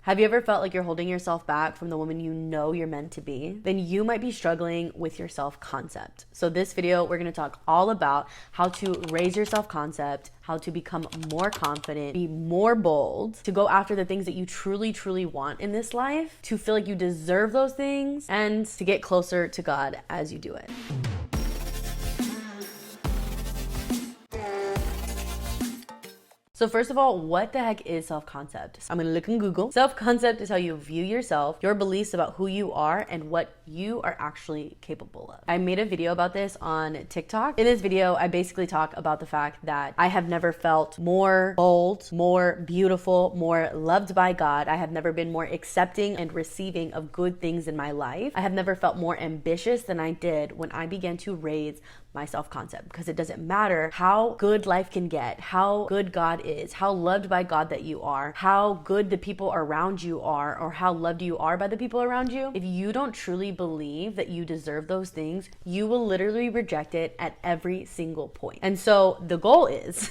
Have you ever felt like you're holding yourself back from the woman you know you're meant to be? Then you might be struggling with your self-concept. So this video, we're gonna talk all about how to raise your self-concept, how to become more confident, be more bold, to go after the things that you truly, truly want in this life, to feel like you deserve those things, and to get closer to God as you do it. So first of all, what the heck is self-concept? I'm gonna look in Google. Self-concept is how you view yourself, your beliefs about who you are, and what you are actually capable of. I made a video about this on TikTok. In this video, I basically talk about the fact that I have never felt more bold, more beautiful, more loved by God. I have never been more accepting and receiving of good things in my life. I have never felt more ambitious than I did when I began to raise my self-concept, because it doesn't matter how good life can get, how good God is, how loved by God that you are, how good the people around you are, or how loved you are by the people around you. If you don't truly believe that you deserve those things, you will literally reject it at every single point. And so the goal is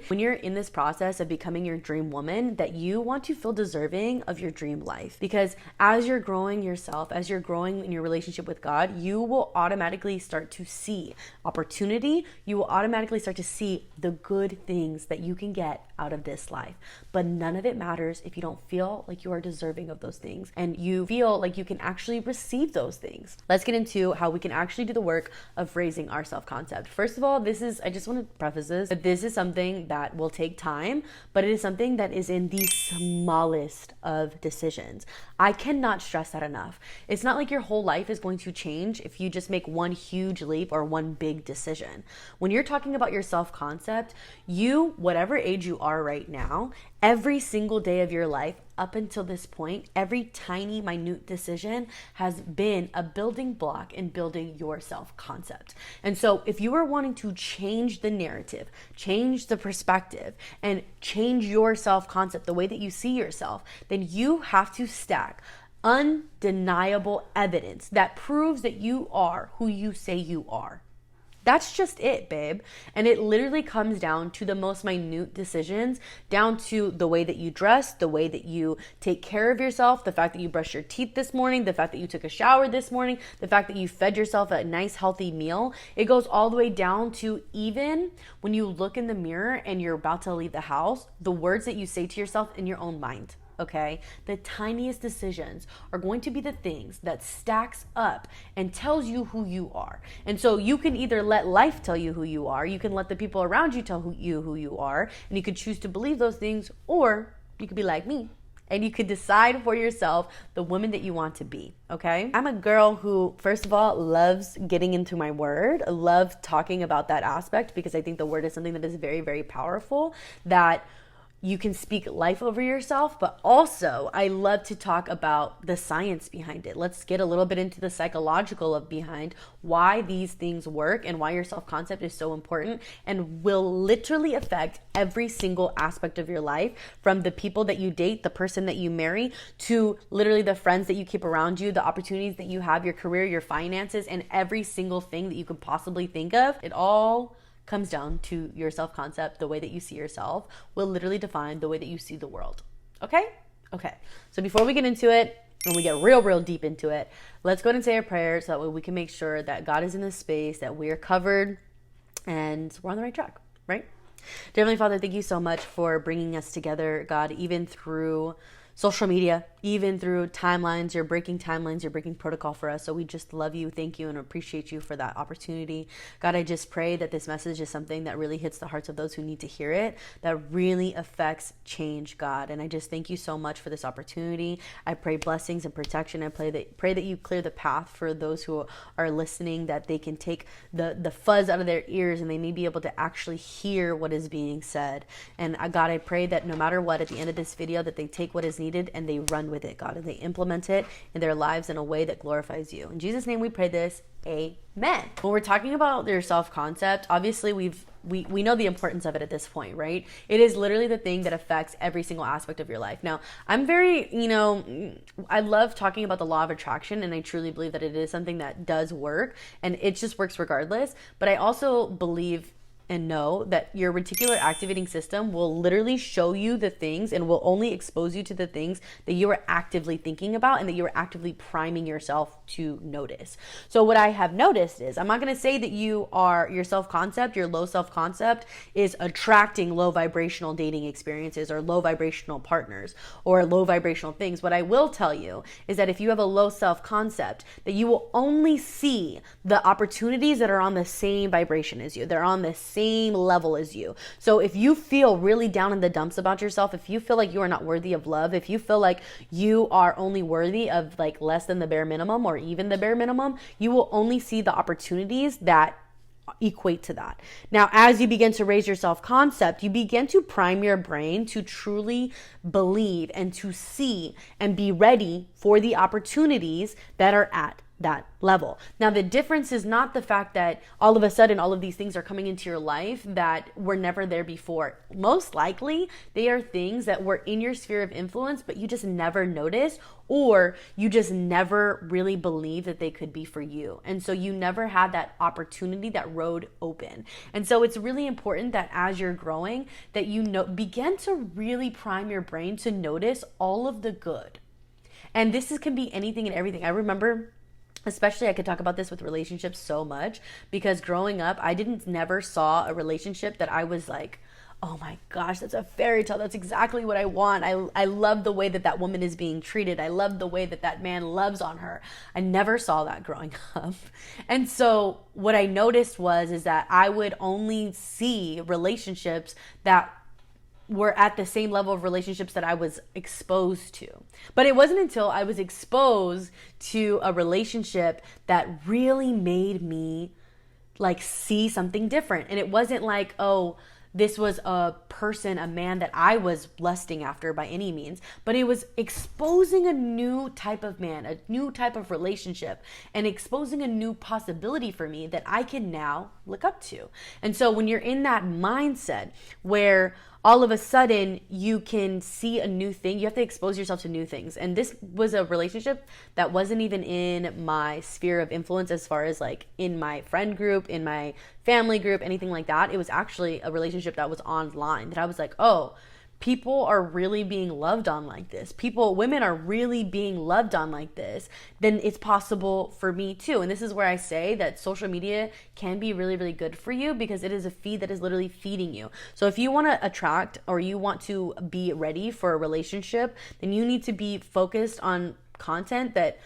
when you're in this process of becoming your dream woman, that you want to feel deserving of your dream life, because as you're growing yourself, as you're growing in your relationship with God, you will automatically start to see opportunity. You will automatically start to see the good things that you can get out of this life. But none of it matters if you don't feel like you are deserving of those things and you feel like you can actually receive those things. Let's get into how we can actually do the work of raising our self-concept. First of all, I just want to preface this, that this is something that will take time, but it is something that is in the smallest of decisions. I cannot stress that enough. It's not like your whole life is going to change if you just make one huge leap or one big decision. When you're talking about your self-concept, you, whatever age you are right now, every single day of your life up until this point, every tiny, minute decision has been a building block in building your self-concept. And so if you are wanting to change the narrative, change the perspective, and change your self-concept, the way that you see yourself, then you have to stack undeniable evidence that proves that you are who you say you are. That's just it, babe. And it literally comes down to the most minute decisions, down to the way that you dress, the way that you take care of yourself, the fact that you brush your teeth this morning, the fact that you took a shower this morning, the fact that you fed yourself a nice, healthy meal. It goes all the way down to even when you look in the mirror and you're about to leave the house, the words that you say to yourself in your own mind. Okay, the tiniest decisions are going to be the things that stacks up and tells you who you are. And so you can either let life tell you who you are, you can let the people around you tell who you are, and you could choose to believe those things, or you could be like me and you could decide for yourself the woman that you want to be. Okay, I'm a girl who, first of all, loves getting into my word, loves talking about that aspect, because I think the word is something that is very, very powerful, that you can speak life over yourself, but also I love to talk about the science behind it. Let's get a little bit into the psychological of behind why these things work and why your self-concept is so important and will literally affect every single aspect of your life, from the people that you date, the person that you marry, to literally the friends that you keep around you, the opportunities that you have, your career, your finances, and every single thing that you could possibly think of. It all comes down to your self-concept. The way that you see yourself will literally define the way that you see the world. Okay? Okay. So before we get into it, and we get real deep into it, let's go ahead and say a prayer so that way we can make sure that God is in this space, that we're covered, and we're on the right track, right? Dear Heavenly Father, thank you so much for bringing us together, God, even through social media, even through timelines. You're breaking timelines, you're breaking protocol for us. So we just love you, thank you, and appreciate you for that opportunity. God, I just pray that this message is something that really hits the hearts of those who need to hear it, that really affects change, God. And I just thank you so much for this opportunity. I pray blessings and protection. I pray that you clear the path for those who are listening, that they can take the fuzz out of their ears and they may be able to actually hear what is being said. And God, I pray that no matter what, at the end of this video, that they take what is needed and they run with it, God, and they implement it in their lives in a way that glorifies you. In Jesus' name we pray this. Amen. When we're talking about your self-concept, obviously we know the importance of it at this point, right? It is literally the thing that affects every single aspect of your life. Now, I'm very, I love talking about the law of attraction, and I truly believe that it is something that does work, and it just works regardless. But I also believe and know that your reticular activating system will literally show you the things and will only expose you to the things that you are actively thinking about and that you are actively priming yourself to notice. So what I have noticed is, I'm not going to say that your self-concept, your low self-concept is attracting low vibrational dating experiences or low vibrational partners or low vibrational things. What I will tell you is that if you have a low self-concept, that you will only see the opportunities that are on the same vibration as you. They're on the same level as you. So if you feel really down in the dumps about yourself, if you feel like you are not worthy of love, if you feel like you are only worthy of like less than the bare minimum or even the bare minimum, you will only see the opportunities that equate to that. Now, as you begin to raise your self-concept, you begin to prime your brain to truly believe and to see and be ready for the opportunities that are at that level. Now, the difference is not the fact that all of a sudden all of these things are coming into your life that were never there before. Most likely, they are things that were in your sphere of influence, but you just never noticed, or you just never really believed that they could be for you. And so you never had that opportunity, that road open. And so it's really important that as you're growing, that you begin to really prime your brain to notice all of the good. And can be anything and everything. I remember, especially I could talk about this with relationships so much, because growing up, I never saw a relationship that I was like, oh my gosh, that's a fairy tale. That's exactly what I want. I love the way that woman is being treated. I love the way that man loves on her. I never saw that growing up. And so what I noticed is that I would only see relationships that were at the same level of relationships that I was exposed to. But it wasn't until I was exposed to a relationship that really made me like see something different. And it wasn't like, oh, this was a man that I was lusting after by any means, but it was exposing a new type of man, a new type of relationship, and exposing a new possibility for me that I can now look up to. And so when you're in that mindset where all of a sudden you can see a new thing, you have to expose yourself to new things. And this was a relationship that wasn't even in my sphere of influence as far as like in my friend group, in my family group, anything like that. It was actually a relationship that was online that I was like, oh, people are really being loved on like this. Women are really being loved on like this. Then it's possible for me too. And this is where I say that social media can be really, really good for you, because it is a feed that is literally feeding you. So if you want to attract or you want to be ready for a relationship, then you need to be focused on content that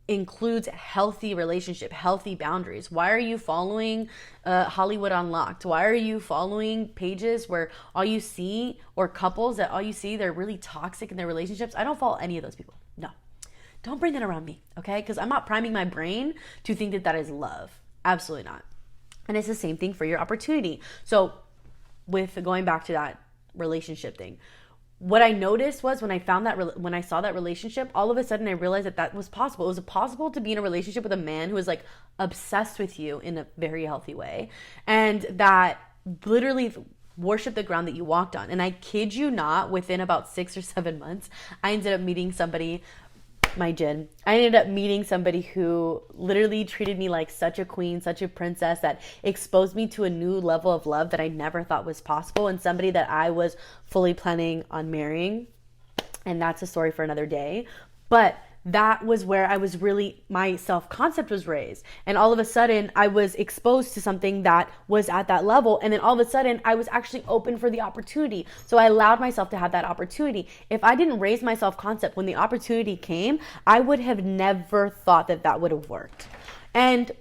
includes healthy relationship, healthy boundaries. Why are you following Hollywood Unlocked? Why are you following pages where all you see, or couples that all you see, they're really toxic in their relationships? I don't follow any of those people. No, don't bring that around me, okay? Because I'm not priming my brain to think that is love. Absolutely not. And it's the same thing for your opportunity. So with going back to that relationship thing, what I noticed was when I saw that relationship, all of a sudden I realized that was possible. It was possible to be in a relationship with a man who was like obsessed with you in a very healthy way, and that literally worship the ground that you walked on. And I kid you not, within about 6 or 7 months, I ended up meeting somebody, I ended up meeting somebody who literally treated me like such a queen, such a princess, that exposed me to a new level of love that I never thought was possible, and somebody that I was fully planning on marrying. And that's a story for another day. But that was where my self-concept was raised. And all of a sudden I was exposed to something that was at that level. And then all of a sudden I was actually open for the opportunity. So I allowed myself to have that opportunity. If I didn't raise my self-concept when the opportunity came, I would have never thought that would have worked.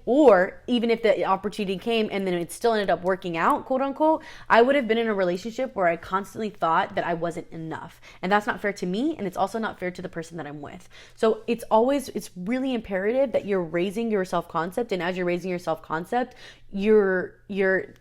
Or even if the opportunity came and then it still ended up working out, quote unquote, I would have been in a relationship where I constantly thought that I wasn't enough. And that's not fair to me. And it's also not fair to the person that I'm with. So it's really imperative that you're raising your self-concept. And as you're raising your self-concept, you're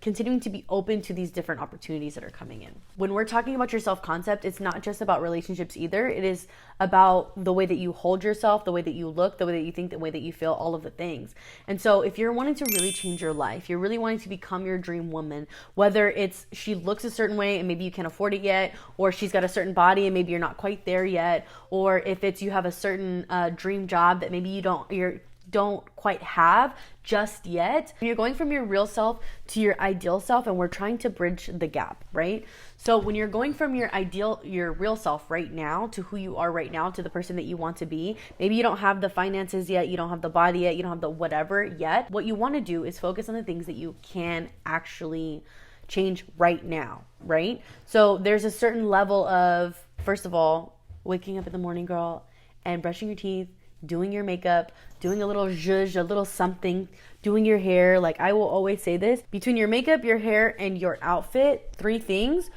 continuing to be open to these different opportunities that are coming in. When we're talking about your self-concept, it's not just about relationships either. It is about the way that you hold yourself, the way that you look, the way that you think, the way that you feel, all of the things. And so if you're wanting to really change your life, you're really wanting to become your dream woman, whether it's she looks a certain way and maybe you can't afford it yet, or she's got a certain body and maybe you're not quite there yet, or if it's you have a certain dream job that maybe you're don't quite have just yet. You're going from your real self to your ideal self, and we're trying to bridge the gap, right? So when you're going from your real self right now to who you are right now, to the person that you want to be, maybe you don't have the finances yet, you don't have the body yet, you don't have the whatever yet. What you want to do is focus on the things that you can actually change right now, right? So there's a certain level of, first of all, waking up in the morning, girl, and brushing your teeth, doing your makeup, doing a little zhuzh, a little something, doing your hair. Like I will always say this, between your makeup, your hair, and your outfit, 3 things,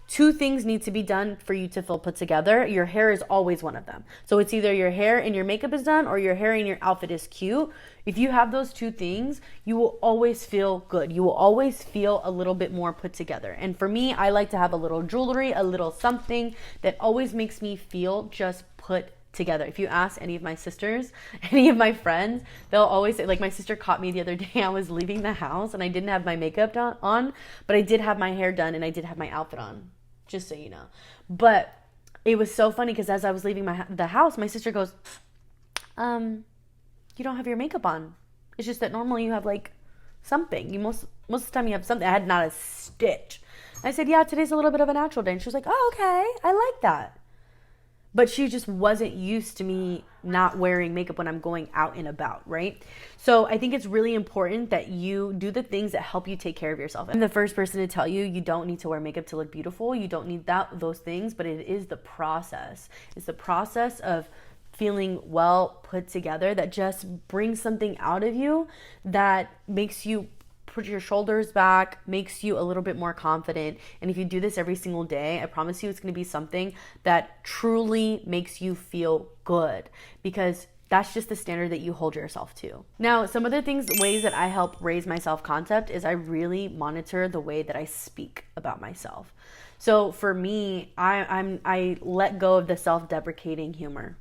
2 things need to be done for you to feel put together. Your hair is always one of them. So it's either your hair and your makeup is done, or your hair and your outfit is cute. If you have those 2 things, you will always feel good. You will always feel a little bit more put together. And for me, I like to have a little jewelry, a little something that always makes me feel just put together. If you ask any of my sisters, any of my friends, they'll always say, like my sister caught me the other day, I was leaving the house and I didn't have my makeup on, but I did have my hair done and I did have my outfit on, just so you know. But it was so funny because as I was leaving the house, my sister goes, you don't have your makeup on. It's just that normally you have like something. Most of the time you have something. I had not a stitch. I said, yeah, today's a little bit of a natural day. And she was like, oh, okay, I like that. But she just wasn't used to me not wearing makeup when I'm going out and about, right? So I think it's really important that you do the things that help you take care of yourself. I'm the first person to tell you, you don't need to wear makeup to look beautiful. You don't need those things, but it is the process. It's the process of feeling well put together that just brings something out of you that makes you put your shoulders back, makes you a little bit more confident. And if you do this every single day, I promise you it's going to be something that truly makes you feel good, because that's just the standard that you hold yourself to. Now, some other ways that I help raise my self-concept is I really monitor the way that I speak about myself. So for me, I let go of the self-deprecating humor.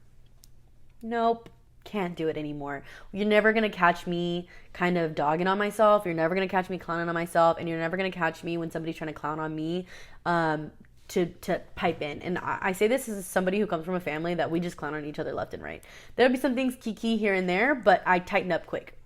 Nope. Can't do it anymore. You're never going to catch me kind of dogging on myself. You're never going to catch me clowning on myself. And you're never going to catch me when somebody's trying to clown on me to pipe in. And I say this as somebody who comes from a family that we just clown on each other left and right. There'll be some things kiki here and there, but I tighten up quick.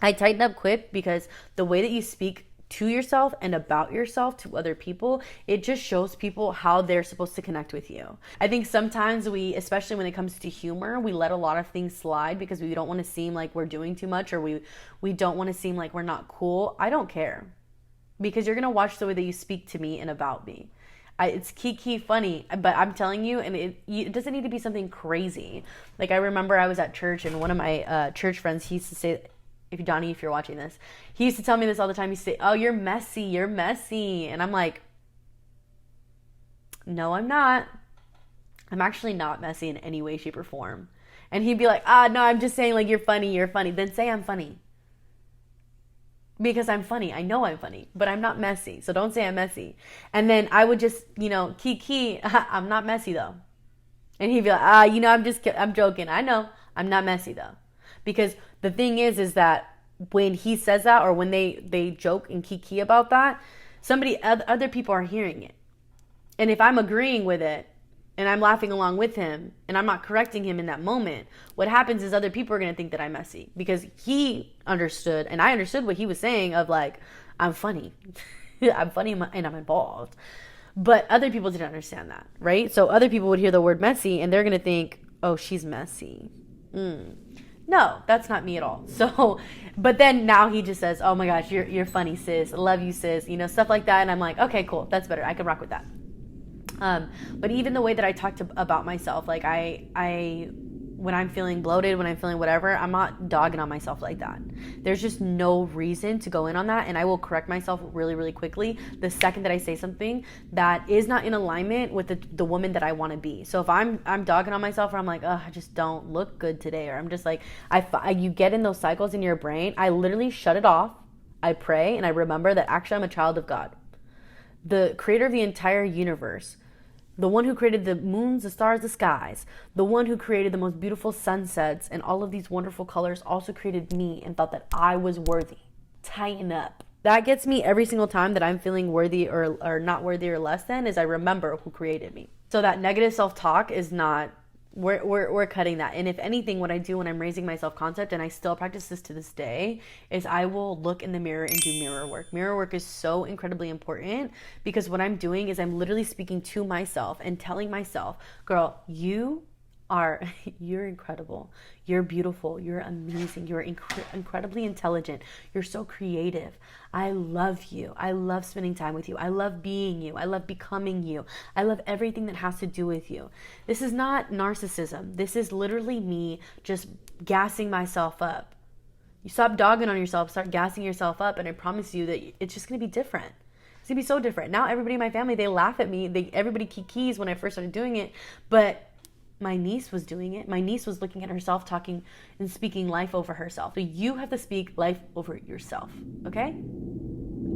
I tighten up quick because the way that you speak to yourself and about yourself to other people, it just shows people how they're supposed to connect with you. I think sometimes we, especially when it comes to humor, we let a lot of things slide because we don't want to seem like we're doing too much, or we don't want to seem like we're not cool. I don't care, because you're going to watch the way that you speak to me and about me. It's kiki funny, but I'm telling you, and it doesn't need to be something crazy. Like I remember I was at church and one of my church friends, he used to say, if you're watching this, he used to tell me this all the time. He'd say, oh, you're messy. And I'm like, no, I'm not. I'm actually not messy in any way, shape, or form. And he'd be like, no, I'm just saying, like, you're funny. Then say I'm funny. Because I'm funny. I know I'm funny, but I'm not messy. So don't say I'm messy. And then I would just, kiki, I'm not messy though. And he'd be like, I'm joking. I know I'm not messy though. Because the thing is that when he says that, or when they joke and kiki about that, other people are hearing it. And if I'm agreeing with it and I'm laughing along with him and I'm not correcting him in that moment, what happens is other people are going to think that I'm messy, because he understood and I understood what he was saying of like, I'm funny. I'm funny and I'm involved. But other people didn't understand that, right? So other people would hear the word messy and they're going to think, oh, she's messy. No, that's not me at all. So, but then now he just says, oh my gosh, you're funny, sis. I love you, sis. Stuff like that. And I'm like, okay, cool. That's better. I can rock with that. But even the way that I talk about myself, like when I'm feeling bloated, when I'm feeling whatever, I'm not dogging on myself like that. There's just no reason to go in on that. And I will correct myself really, really quickly the second that I say something that is not in alignment with the woman that I want to be. So if I'm dogging on myself, or I'm like, oh, I just don't look good today, or I'm just like, you get in those cycles in your brain, I literally shut it off. I pray and I remember that actually I'm a child of God, the creator of the entire universe. The one who created the moons, the stars, the skies, the one who created the most beautiful sunsets and all of these wonderful colors, also created me and thought that I was worthy. Tighten up. That gets me every single time that I'm feeling worthy or not worthy or less than, is I remember who created me. So that negative self-talk is not we're cutting that. And if anything, what I do when I'm raising my self-concept, and I still practice this to this day, is I will look in the mirror and do mirror work. Mirror work is so incredibly important, because what I'm doing is I'm literally speaking to myself and telling myself, girl, you're incredible, you're beautiful, you're amazing, you're incredibly intelligent, you're so creative, I love you, I love spending time with you, I love being you, I love becoming you, I love everything that has to do with you. This is not narcissism. This is literally me just gassing myself up. You stop dogging on yourself, start gassing yourself up, and I promise you that it's just going to be different. It's going to be so different. Now everybody in my family, they laugh at me, everybody kikis when I first started doing it, but my niece was doing it. My niece was looking at herself, talking and speaking life over herself. So you have to speak life over yourself. Okay?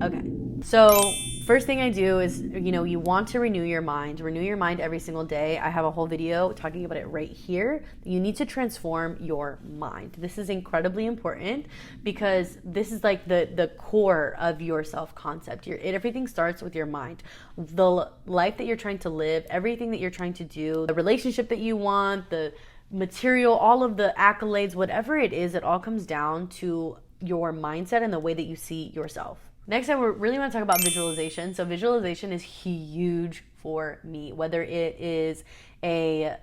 Okay. So first thing I do is, you want to renew your mind. Renew your mind every single day. I have a whole video talking about it right here. You need to transform your mind. This is incredibly important, because this is like the core of your self-concept. Everything starts with your mind. The life that you're trying to live, everything that you're trying to do, the relationship that you want, the material, all of the accolades, whatever it is, it all comes down to your mindset and the way that you see yourself. Next, I really want to talk about visualization. So visualization is huge for me, whether it's a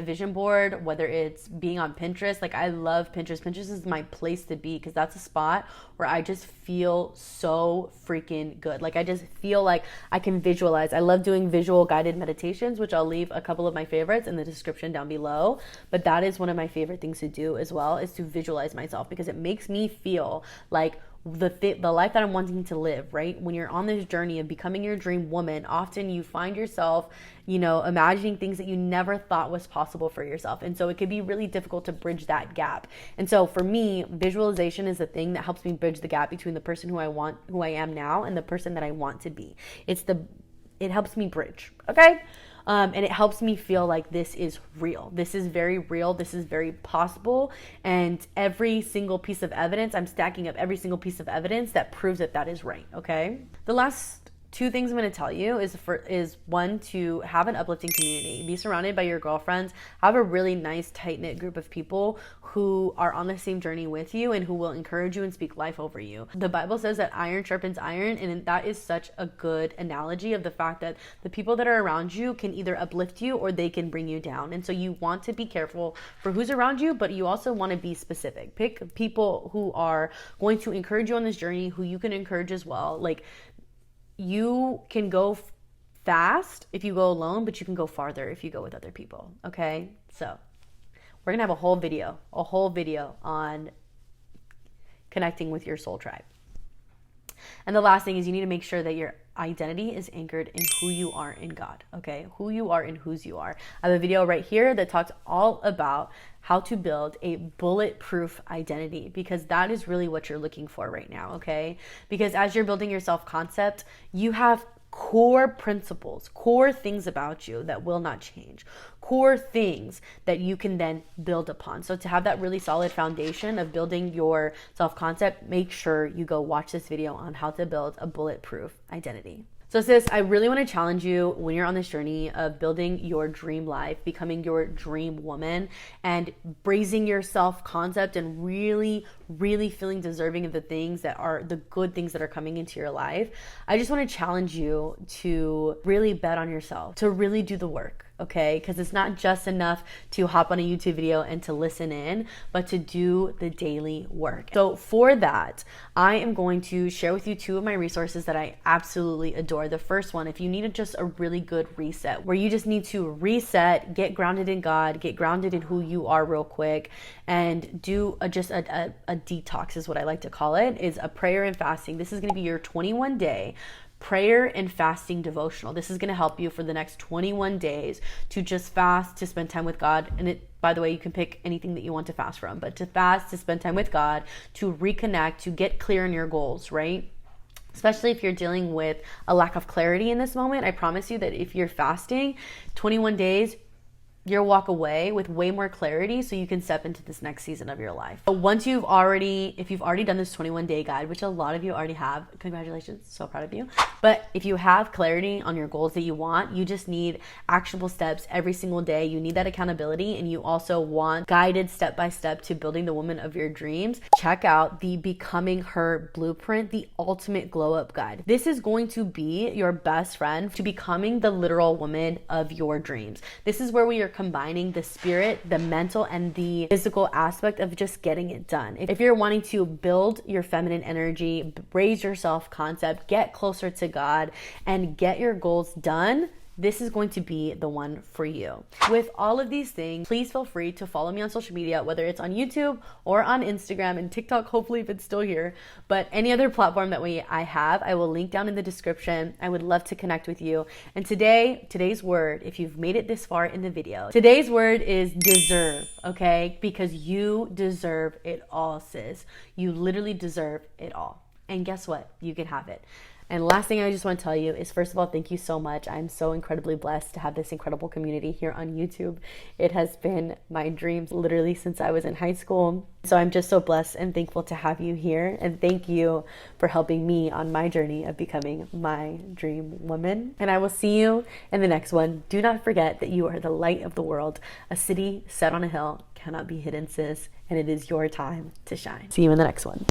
vision board, whether it's being on Pinterest. Like, I love Pinterest. Pinterest is my place to be, because that's a spot where I just feel so freaking good. Like, I just feel like I can visualize. I love doing visual guided meditations, which I'll leave a couple of my favorites in the description down below. But that is one of my favorite things to do as well, is to visualize myself, because it makes me feel like the life that I'm wanting to live, right? When you're on this journey of becoming your dream woman, often you find yourself, imagining things that you never thought was possible for yourself. And so it could be really difficult to bridge that gap. And so for me, visualization is the thing that helps me bridge the gap between the person who I am now, and the person that I want to be. It helps me bridge. Okay. And it helps me feel like this is real. This is very real. This is very possible. And every single piece of evidence, I'm stacking up every single piece of evidence that proves that is right. Okay. The last two things I'm going to tell you is one, to have an uplifting community. Be surrounded by your girlfriends. Have a really nice, tight-knit group of people who are on the same journey with you and who will encourage you and speak life over you. The Bible says that iron sharpens iron, and that is such a good analogy of the fact that the people that are around you can either uplift you or they can bring you down. And so you want to be careful for who's around you, but you also want to be specific. Pick people who are going to encourage you on this journey, who you can encourage as well. Like, you can go fast if you go alone, but you can go farther if you go with other people. Okay. So we're going to have a whole video on connecting with your soul tribe. And the last thing is, you need to make sure that your identity is anchored in who you are in God. Okay. Who you are and whose you are. I have a video right here that talks all about how to build a bulletproof identity, because that is really what you're looking for right now. Okay. Because as you're building your self-concept, you have core principles, core things about you that will not change, core things that you can then build upon. So to have that really solid foundation of building your self-concept, make sure you go watch this video on how to build a bulletproof identity. So sis, I really want to challenge you when you're on this journey of building your dream life, becoming your dream woman, and raising your self-concept and really, really feeling deserving of the things that are the good things that are coming into your life. I just want to challenge you to really bet on yourself, to really do the work. Okay, because it's not just enough to hop on a YouTube video and to listen in, but to do the daily work. So for that, I am going to share with you two of my resources that I absolutely adore. The first one, if you need just a really good reset, where you just need to reset, get grounded in God, get grounded in who you are real quick, and do a detox is what I like to call it, is a prayer and fasting. This is going to be your 21-day prayer and fasting devotional. This is going to help you for the next 21 days to just fast, to spend time with God. And it, by the way, you can pick anything that you want to fast from, but to fast, to spend time with God, to reconnect, to get clear on your goals, right? Especially if you're dealing with a lack of clarity in this moment. I promise you that if you're fasting 21 days, you'll walk away with way more clarity so you can step into this next season of your life. But once if you've already done this 21-day guide, which a lot of you already have, congratulations, so proud of you. But if you have clarity on your goals that you want, you just need actionable steps every single day. You need that accountability, and you also want guided step-by-step to building the woman of your dreams. Check out the Becoming Her Blueprint, the ultimate glow-up guide. This is going to be your best friend to becoming the literal woman of your dreams. This is where we are combining the spirit, the mental, and the physical aspect of just getting it done. If you're wanting to build your feminine energy, raise your self-concept, get closer to God, and get your goals done, this is going to be the one for you. With all of these things, please feel free to follow me on social media, whether it's on YouTube or on Instagram and TikTok, hopefully if it's still here, but any other platform that I have, I will link down in the description. I would love to connect with you. And today's word, if you've made it this far in the video, today's word is deserve, okay? Because you deserve it all, sis. You literally deserve it all. And guess what? You can have it. And last thing I just want to tell you is, first of all, thank you so much. I'm so incredibly blessed to have this incredible community here on YouTube. It has been my dreams literally since I was in high school. So I'm just so blessed and thankful to have you here. And thank you for helping me on my journey of becoming my dream woman. And I will see you in the next one. Do not forget that you are the light of the world. A city set on a hill cannot be hidden, sis. And it is your time to shine. See you in the next one.